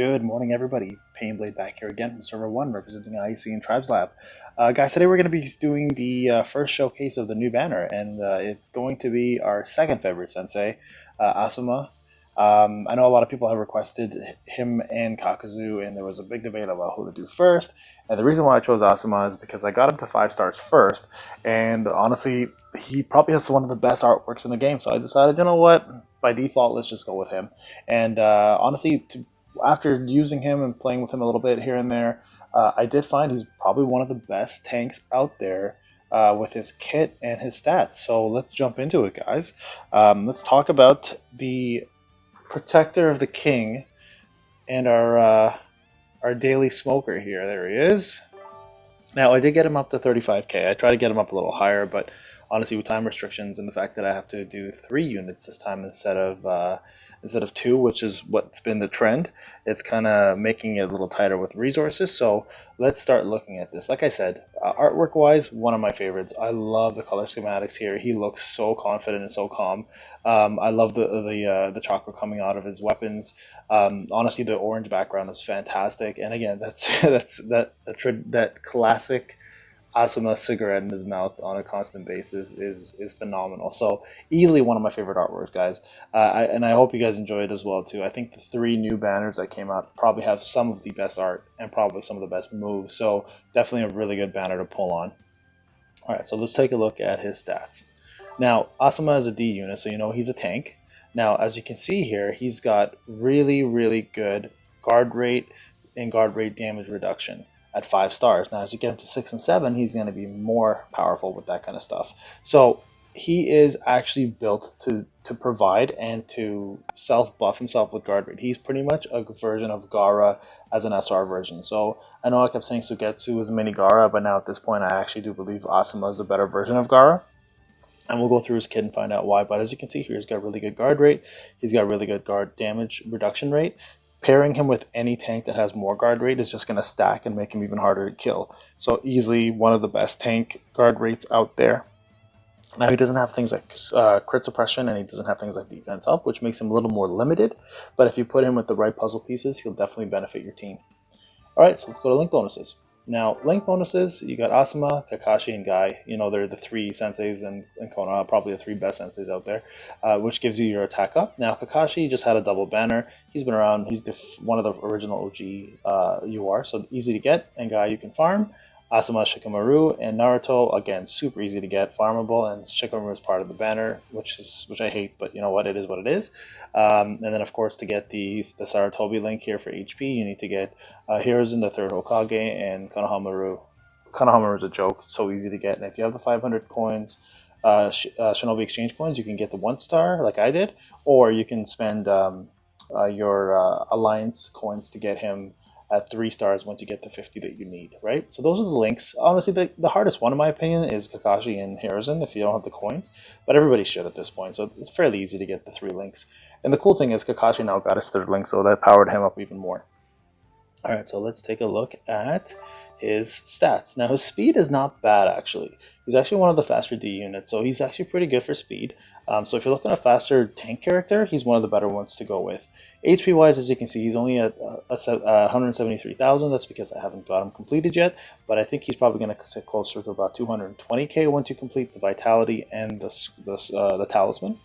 Good morning, everybody. Painblade back here again from Server 1, representing IEC and Tribes Lab. Guys, today we're going to be doing the first showcase of the new banner, and it's going to be our second favorite sensei, Asuma. I know a lot of people have requested him and Kakuzu, and there was a big debate about who to do first. And the reason why I chose Asuma is because I got him to 5 stars first, and honestly, he probably has one of the best artworks in the game, so I decided, you know what, by default, let's just go with him. And honestly, after using him and playing with him a little bit here and there, I did find he's probably one of the best tanks out there with his kit and his stats. So let's jump into it, guys. Let's talk about the Protector of the King and our daily smoker here. There he is. Now, I did get him up to 35k. I tried to get him up a little higher, but honestly, with time restrictions and the fact that I have to do 3 units this time instead of 2, which is what's been the trend, it's kind of making it a little tighter with resources. So let's start looking at this. Like I said, artwork wise, one of my favorites. I love the color schematics here. He looks so confident and so calm. I love the charka coming out of his weapons. Honestly, the orange background is fantastic. And again, that classic Asuma cigarette in his mouth on a constant basis is phenomenal. So easily one of my favorite artworks, guys. And I hope you guys enjoy it as well too. I think the 3 new banners that came out probably have some of the best art and probably some of the best moves. So definitely a really good banner to pull on. All right, so let's take a look at his stats. Now, Asuma is a D unit, so you know he's a tank. Now, as you can see here, he's got really, really good guard rate and guard rate damage reduction at 5 stars. Now, as you get him to 6 and 7, he's going to be more powerful with that kind of stuff. So he is actually built to provide and to self-buff himself with guard rate. He's pretty much a version of Gaara as an SR version. So I know I kept saying Sugetsu was mini Gaara, but now at this point I actually do believe Asuma is a better version of Gaara. And we'll go through his kit and find out why. But as you can see here, he's got really good guard rate. He's got really good guard damage reduction rate. Pairing him with any tank that has more guard rate is just going to stack and make him even harder to kill. So easily one of the best tank guard rates out there. Now he doesn't have things like crit suppression, and he doesn't have things like defense up, which makes him a little more limited. But if you put him with the right puzzle pieces, he'll definitely benefit your team. Alright, so let's go to link bonuses. Now, link bonuses, you got Asuma, Kakashi, and Guy. You know, they're the 3 senseis and Konoha, probably the 3 best senseis out there, which gives you your attack up. Now, Kakashi just had a double banner. He's been around. He's one of the original OG UR, so easy to get. And Guy, you can farm. Asuma, Shikamaru, and Naruto, again, super easy to get, farmable, and Shikamaru is part of the banner, which I hate, but you know what, it is what it is. And then, of course, to get the Sarutobi link here for HP, you need to get Hidan, the 3rd Hokage, and Konohamaru. Konohamaru is a joke, so easy to get, and if you have the 500 coins, Shinobi Exchange coins, you can get the 1 star, like I did, or you can spend your Alliance coins to get him at 3 stars once you get the 50 that you need, right? So those are the links. Honestly, the hardest one, in my opinion, is Kakashi and Hidan if you don't have the coins, but everybody should at this point, so it's fairly easy to get the 3 links. And the cool thing is Kakashi now got his 3rd link, so that powered him up even more. All right, so let's take a look at his stats. Now, his speed is not bad, actually. He's actually one of the faster D units, so he's actually pretty good for speed. So if you're looking at a faster tank character, he's one of the better ones to go with. HP wise, as you can see, he's only at 173,000. That's because I haven't got him completed yet, but I think he's probably going to sit closer to about 220k once you complete the Vitality and the Talisman.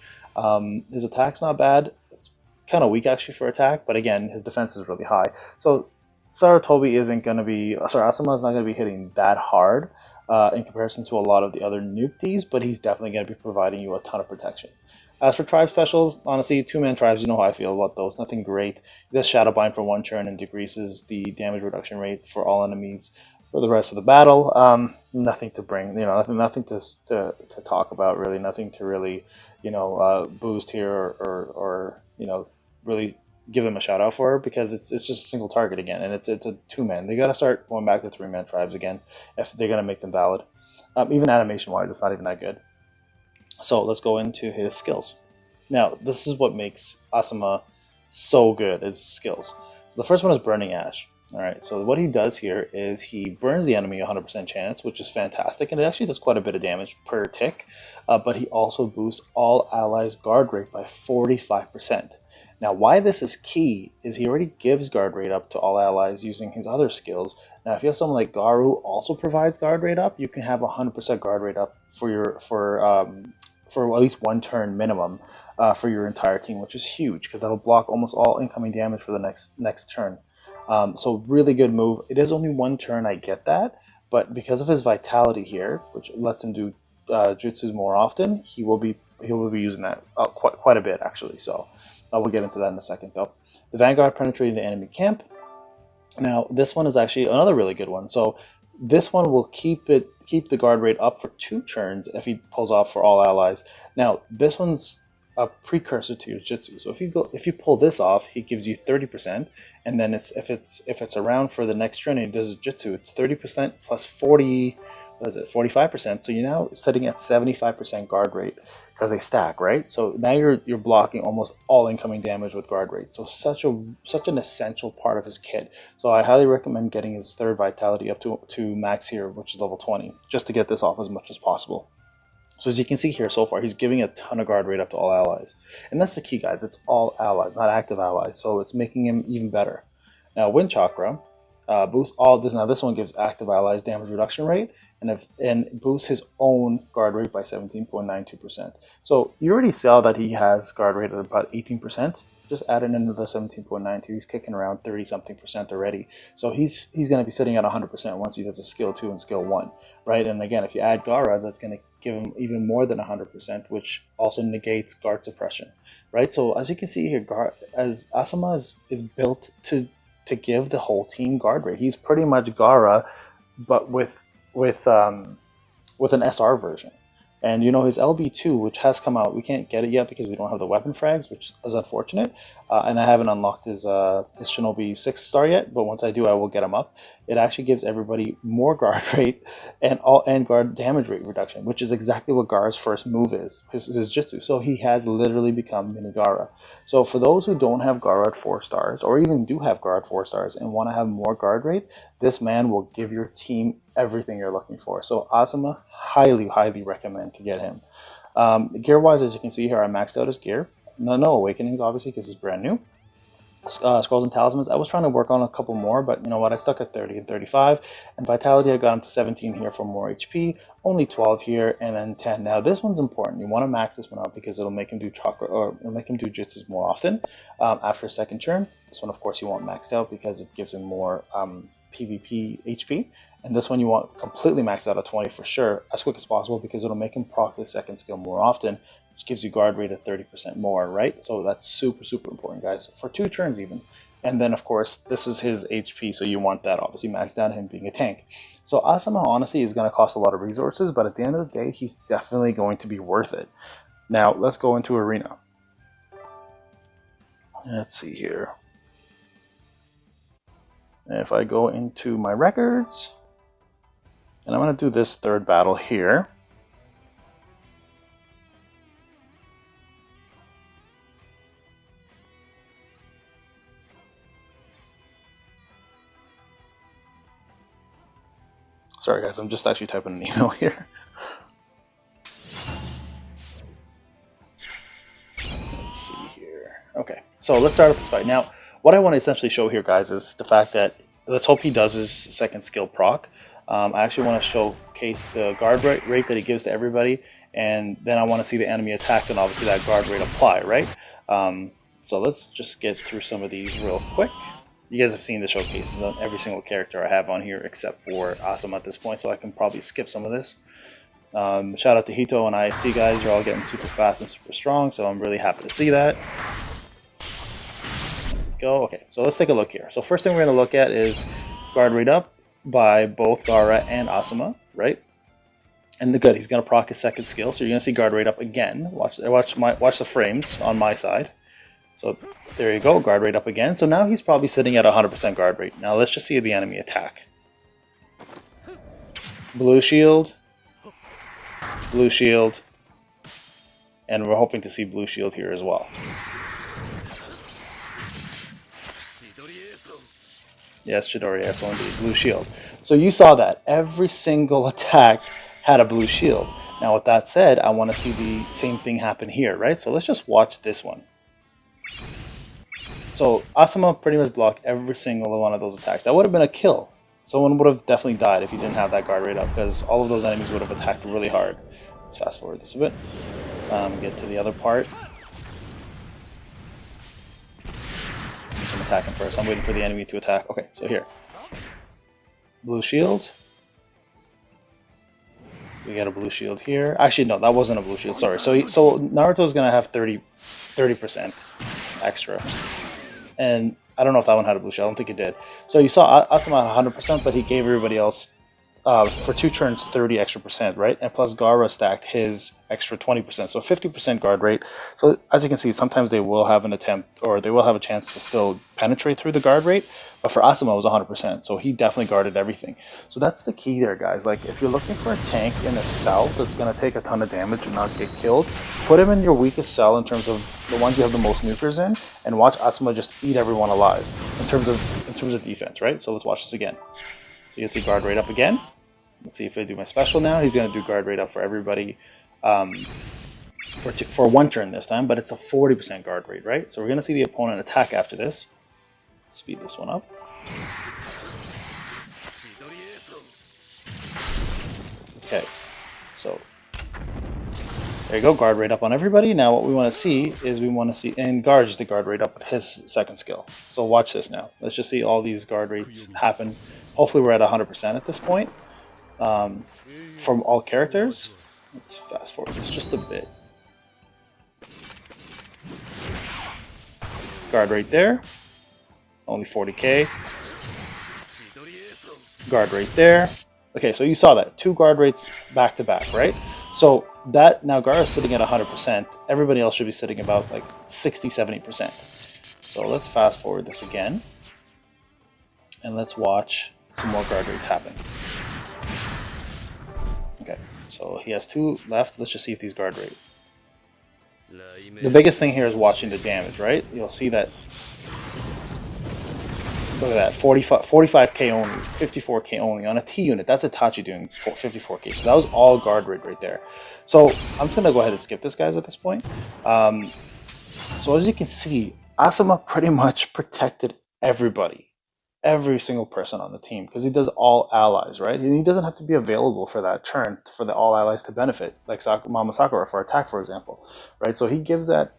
His attack's not bad. It's kind of weak actually for attack, but again, his defense is really high. So Asuma is not going to be hitting that hard in comparison to a lot of the other nuke-Ds, but he's definitely going to be providing you a ton of protection. As for tribe specials, honestly, 2-man tribes, you know how I feel about those. Nothing great. He does Shadowbind for 1 turn and decreases the damage reduction rate for all enemies for the rest of the battle. Nothing to bring, nothing to talk about, really. Nothing to really, boost here or really give them a shout out for, because it's just a single target again, and it's a 2-man. They got to start going back to 3-man tribes again if they're going to make them valid. Even animation wise, it's not even that good. So let's go into his skills. Now, this is what makes Asuma so good, his skills. So the first one is Burning Ash. Alright, so what he does here is he burns the enemy 100% chance, which is fantastic, and it actually does quite a bit of damage per tick, but he also boosts all allies' guard rate by 45%. Now, why this is key is he already gives guard rate up to all allies using his other skills. Now, if you have someone like Garu also provides guard rate up, you can have 100% guard rate up for at least one turn minimum for your entire team, which is huge because that'll block almost all incoming damage for the next turn. So really good move. It is only one turn, I get that, but because of his vitality here, which lets him do jutsus more often, he will be using that quite a bit actually. So we'll get into that in a second though. The Vanguard penetrating the enemy camp. Now this one is actually another really good one. So this one will keep the guard rate up for 2 turns if he pulls off for all allies. Now this one's a precursor to your jutsu. So if you pull this off, he gives you 30%, and then if it's around for the next turn and he does a jutsu, it's 30% plus 45%. So you're now sitting at 75% guard rate because they stack, right? So now you're blocking almost all incoming damage with guard rate. So such an essential part of his kit. So I highly recommend getting his 3rd vitality up to max here, which is level 20, just to get this off as much as possible. So as you can see here so far, he's giving a ton of guard rate up to all allies. And that's the key, guys. It's all allies, not active allies. So it's making him even better. Now, Wind Chakra boosts all this. Now, this one gives active allies damage reduction rate and boosts his own guard rate by 17.92%. So you already saw that he has guard rate at about 18%. Just add in another 17.92. He's kicking around 30-something% already. So he's going to be sitting at 100% once he does a skill 2 and skill 1, right? And again, if you add Gaara, that's going to give him even more than 100%, which also negates guard suppression, right? So as you can see here, as Asuma is built to give the whole team guard rate. He's pretty much Gaara, but with an SR version. And you know, his LB2, which has come out, we can't get it yet because we don't have the weapon frags, which is unfortunate. And I haven't unlocked his Shinobi 6-star yet, but once I do, I will get him up. It actually gives everybody more guard rate and guard damage rate reduction, which is exactly what Gaara's first move is, his jutsu. So he has literally become mini Gaara. So for those who don't have Gaara at 4 stars, or even do have Gaara at 4 stars and want to have more guard rate, this man will give your team everything you're looking for. So Asuma, highly recommend to get him. Gear wise, as you can see here, I maxed out his gear. No awakenings obviously because it's brand new. Scrolls and talismans, I was trying to work on a couple more, but you know what, I stuck at 30 and 35. And vitality, I got him to 17 here for more HP, only 12 here, and then 10. Now this one's important. You want to max this one out because it'll make him do chakra, or it'll make him do jutsus more often after a second turn. This one, of course, you want maxed out because it gives him more PvP HP. And this one you want completely maxed out at 20 for sure, as quick as possible, because it'll make him proc the second skill more often, which gives you guard rate at 30% more, right? So that's super important, guys, for 2 turns even. And then, of course, this is his HP, so you want that obviously maxed out, him being a tank. So Asuma, honestly, is going to cost a lot of resources, but at the end of the day, he's definitely going to be worth it. Now, let's go into Arena. Let's see here. If I go into my records, and I'm going to do this 3rd battle here. Sorry guys, I'm just actually typing an email here. Let's see here. Okay, so let's start with this fight. Now, what I want to essentially show here, guys, is the fact that, let's hope he does his second skill proc. I actually want to showcase the guard rate that he gives to everybody, and then I want to see the enemy attack and obviously that guard rate apply, right? So let's just get through some of these real quick. You guys have seen the showcases on every single character I have on here except for Asuma at this point, so I can probably skip some of this. Shout out to Hito and IC guys, you're all getting super fast and super strong, so I'm really happy to see that. Go. Okay, so let's take a look here. So first thing we're going to look at is guard rate up by both Gaara and Asuma, right? And the good, he's going to proc his second skill, so you're going to see guard rate up again. Watch the frames on my side. So there you go, guard rate up again. So now he's probably sitting at 100% guard rate. Now let's just see the enemy attack. Blue shield, and we're hoping to see blue shield here as well. Yes, Chidori, yes, so indeed, blue shield. So you saw that every single attack had a blue shield. Now, with that said, I want to see the same thing happen here, right? So let's just watch this one. So Asuma pretty much blocked every single one of those attacks. That would have been a kill. Someone would have definitely died if he didn't have that guard rate up, because all of those enemies would have attacked really hard. Let's fast forward this a bit. Get to the other part. Since I'm attacking first, I'm waiting for the enemy to attack. Okay, so here. Blue shield. We got a blue shield here. Actually, no, that wasn't a blue shield. Sorry. So Naruto's gonna have 30% extra, and I don't know if that one had a blue shield. I don't think it did. So you saw Asuma 100%, but he gave everybody else for 2 turns 30 extra percent, right? And plus Gaara stacked his extra 20%, so 50% guard rate. So as you can see, sometimes they will have an attempt, or they will have a chance to still penetrate through the guard rate. But for Asuma, it was 100%, so he definitely guarded everything. So that's the key there, guys. Like, if you're looking for a tank in a cell that's going to take a ton of damage and not get killed, put him in your weakest cell in terms of the ones you have the most nukers in, and watch Asuma just eat everyone alive in terms of defense, right? So let's watch this again. So you can see guard rate up again. Let's see if I do my special now. He's going to do guard rate up for everybody for 1 turn this time, but it's a 40% guard rate, right? So we're going to see the opponent attack after this. Let's speed this one up. Okay, so there you go, guard rate up on everybody. Now what we want to see is and guard just the guard rate up with his second skill. So watch this now. Let's just see all these guard rates happen. Hopefully we're at 100% at this point. From all characters. Let's fast forward this just a bit. Guard rate there. Only 40k. Guard rate there. Okay, so you saw that. 2 guard rates back to back, right? So that, now Gaara is sitting at 100%. Everybody else should be sitting about like 60-70%. So let's fast forward this again. And let's watch some more guard rates happen. Okay, so he has 2 left. Let's just see if these guard rate. The biggest thing here is watching the damage, right? You'll see that. Look at that, 45k only, 54k only on a T unit. That's Itachi doing 54k. So that was all guard rate right there. So I'm just gonna go ahead and skip this, guys, at this point. So as you can see, Asuma pretty much protected everybody. Every single person on the team, because he does all allies, right? And he doesn't have to be available for that turn for the all allies to benefit, like Mama Sakura for attack, for example, right? So he gives that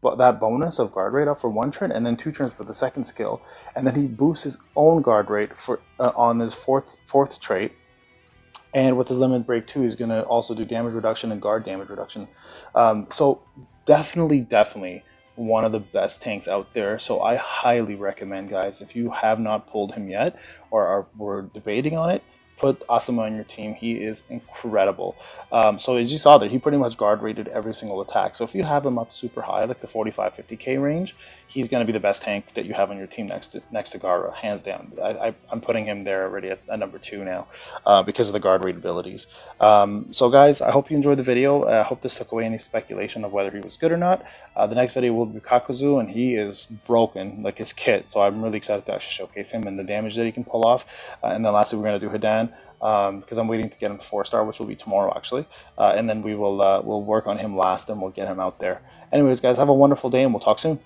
bonus of guard rate up for 1 turn, and then 2 turns for the second skill, and then he boosts his own guard rate for on his fourth trait, and with his limit break 2, he's going to also do damage reduction and guard damage reduction. So definitely one of the best tanks out there. So I highly recommend, guys, if you have not pulled him yet or were debating on it, put Asuma on your team. He is incredible. So as you saw there, he pretty much guard rated every single attack. So if you have him up super high, like the 45-50k range, he's going to be the best tank that you have on your team next to Gaara, hands down. I'm putting him there already at number 2 now because of the guard rate abilities. So guys, I hope you enjoyed the video. I hope this took away any speculation of whether he was good or not. The next video will be Kakuzu, and he is broken like his kit. So I'm really excited to actually showcase him and the damage that he can pull off. And then lastly, we're going to do Hidan. Because I'm waiting to get him to 4-star, which will be tomorrow actually, and then we'll work on him last, and we'll get him out there. Anyways, guys, have a wonderful day, and we'll talk soon.